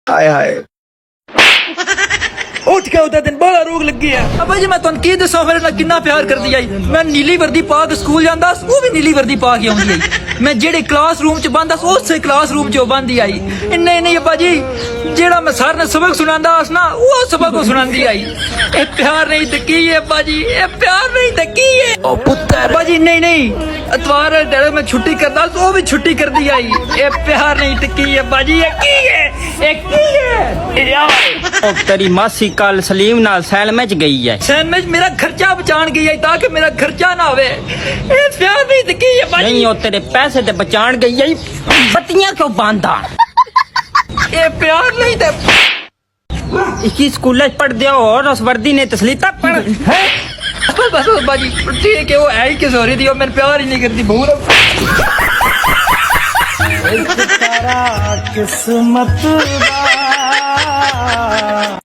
हाय हाय उठ के उदा दिन बड़ा रोग लगी है। अबा जी मैं तुम की दसा मेरे नाल किन्ना प्यार करदी आई। मैं नीली वर्दी पा के स्कूल जांदा वो भी नीली वर्दी पा के आउंदी आई। मैं जेड़े क्लासरूम च बंदा उसे क्लासरूम च बंदी आई। नहीं नहीं अब्बा जी जेड़ा मैं सर ने सबक सुनांदा ना वो सबक सुनांदी आई। ए प्यार नहीं ते की है अब्बा जी, ए प्यार नहीं ते की है। ओ पुत्र अब्बा जी नहीं नहीं इतवार टेड़े मैं छुट्टी करदा वो भी छुट्टी कर दी आई। ए प्यार नहीं ते की है अब्बा जी, ए की है, ए की है यार। ओ तेरी मासी कल सलीम नाल सैलमे च गई है। सैंडविच मेरा खर्चा बचान गई है ताकि मेरा खर्चा ना होवे। ए प्यार नहीं ते की है अब्बा जी। नहीं ओ तेरे पैसे ते बचान गई है। बत्तियां क्यों बांधा? ए प्यार नहीं ते इसी स्कूल पढ़ दिया और उस वर्दी ने तसलीता पढ़ है। बस बस अब्बा जी ठीक है वो है ही किस हो रही थी और मेरे प्यार ही नहीं करती भूल। किस्मत